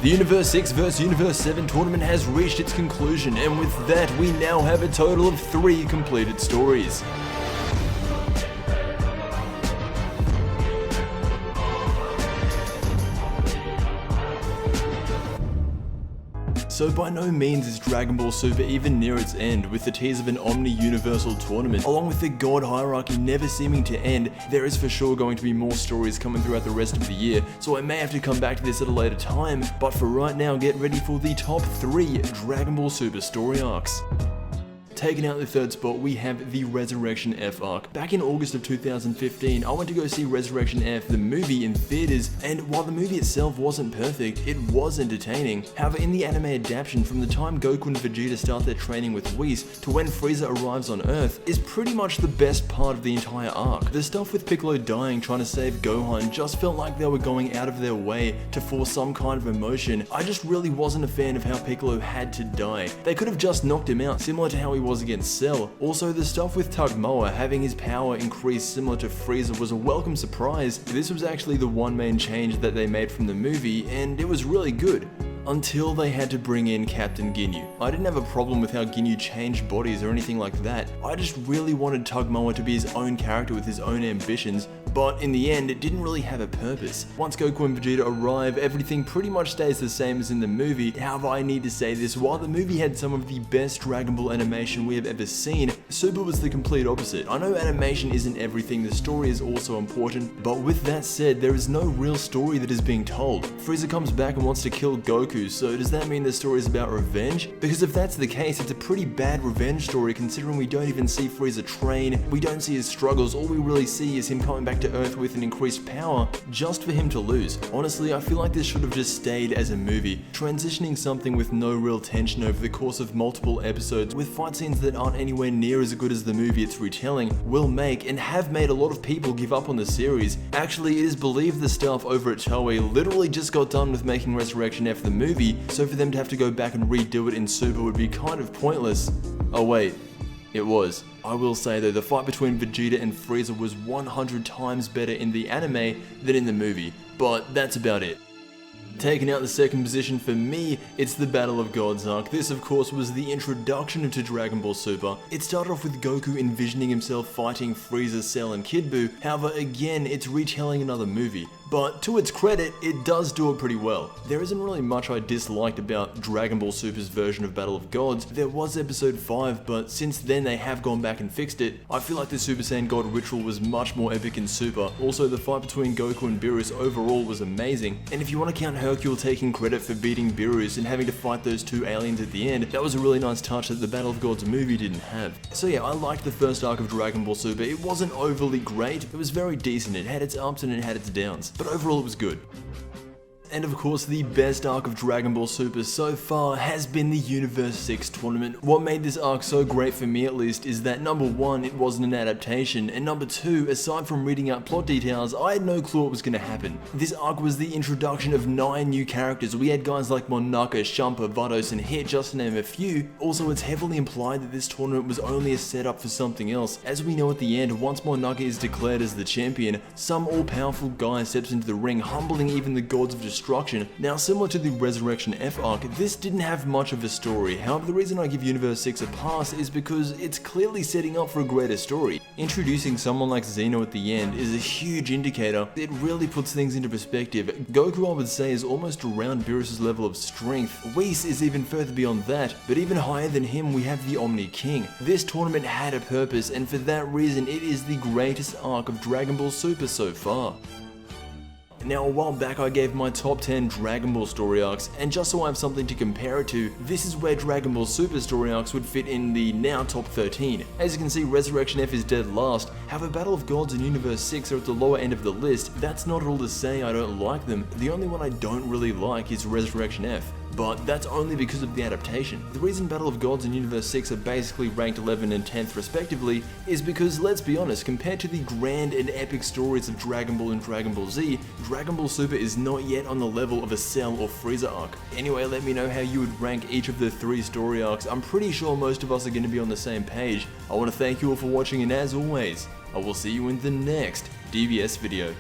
The Universe 6 vs Universe 7 tournament has reached its conclusion, and with that we now have a total of 3 completed stories. So by no means is Dragon Ball Super even near its end. With the tease of an omni-universal tournament, along with the god hierarchy never seeming to end, there is for sure going to be more stories coming throughout the rest of the year, so I may have to come back to this at a later time, but for right now get ready for the top 3 Dragon Ball Super story arcs. Taking out the third spot, we have the Resurrection F arc. Back in August of 2015, I went to go see Resurrection F, the movie, in theaters, and while the movie itself wasn't perfect, it was entertaining. However, in the anime adaptation, from the time Goku and Vegeta start their training with Whis to when Frieza arrives on Earth, is pretty much the best part of the entire arc. The stuff with Piccolo dying trying to save Gohan just felt like they were going out of their way to force some kind of emotion. I just really wasn't a fan of how Piccolo had to die. They could have just knocked him out, similar to how he was against Cell. Also, the stuff with Tugmoa having his power increase similar to Frieza was a welcome surprise. This was actually the one main change that they made from the movie, and it was really good. Until they had to bring in Captain Ginyu. I didn't have a problem with how Ginyu changed bodies or anything like that. I just really wanted Tugmoa to be his own character with his own ambitions, but in the end, it didn't really have a purpose. Once Goku and Vegeta arrive, everything pretty much stays the same as in the movie. However, I need to say this, while the movie had some of the best Dragon Ball animation we have ever seen, Super was the complete opposite. I know animation isn't everything, the story is also important, but with that said, there is no real story that is being told. Frieza comes back and wants to kill Goku, so does that mean the story is about revenge? Because if that's the case, it's a pretty bad revenge story considering we don't even see Frieza train, we don't see his struggles, all we really see is him coming back to Earth with an increased power just for him to lose. Honestly, I feel like this should have just stayed as a movie, transitioning something with no real tension over the course of multiple episodes with fight scenes that aren't anywhere near as good as the movie it's retelling will make and have made a lot of people give up on the series. Actually, it is believed the staff over at Toei literally just got done with making Resurrection F the movie, so for them to have to go back and redo it in Super would be kind of pointless. Oh wait, it was. I will say though, the fight between Vegeta and Frieza was 100 times better in the anime than in the movie, but that's about it. Taking out the second position for me, it's the Battle of Gods arc. This of course was the introduction to Dragon Ball Super. It started off with Goku envisioning himself fighting Frieza, Cell and Kid Buu. However, again, it's retelling another movie. But to its credit, it does do it pretty well. There isn't really much I disliked about Dragon Ball Super's version of Battle of Gods. There was episode 5, but since then they have gone back and fixed it. I feel like the Super Saiyan God ritual was much more epic in Super. Also, the fight between Goku and Beerus overall was amazing. And if you want to count Hercule taking credit for beating Beerus and having to fight those 2 aliens at the end, that was a really nice touch that the Battle of Gods movie didn't have. So yeah, I liked the first arc of Dragon Ball Super. It wasn't overly great, it was very decent, it had its ups and it had its downs, but overall it was good. And of course, the best arc of Dragon Ball Super so far has been the Universe 6 tournament. What made this arc so great for me at least is that number 1, it wasn't an adaptation, and number 2, aside from reading out plot details, I had no clue what was going to happen. This arc was the introduction of 9 new characters. We had guys like Monaka, Champa, Vados, and Hit, just to name a few. Also, it's heavily implied that this tournament was only a setup for something else. As we know at the end, once Monaka is declared as the champion, some all-powerful guy steps into the ring, humbling even the gods of destruction. Now, similar to the Resurrection F arc, this didn't have much of a story. However, the reason I give Universe 6 a pass is because it's clearly setting up for a greater story. Introducing someone like Xeno at the end is a huge indicator. It really puts things into perspective. Goku, I would say, is almost around Beerus' level of strength. Whis is even further beyond that, but even higher than him we have the Omni King. This tournament had a purpose, and for that reason it is the greatest arc of Dragon Ball Super so far. Now, a while back I gave my top 10 Dragon Ball story arcs, and just so I have something to compare it to, this is where Dragon Ball Super story arcs would fit in the now top 13. As you can see, Resurrection F is dead last. However, Battle of Gods and Universe 6 are at the lower end of the list. That's not at all to say I don't like them. The only one I don't really like is Resurrection F. But that's only because of the adaptation. The reason Battle of Gods and Universe 6 are basically ranked 11 and 10th respectively is because, let's be honest, compared to the grand and epic stories of Dragon Ball and Dragon Ball Z, Dragon Ball Super is not yet on the level of a Cell or Frieza arc. Anyway, let me know how you would rank each of the 3 story arcs. I'm pretty sure most of us are going to be on the same page. I want to thank you all for watching, and as always, I will see you in the next DBS video.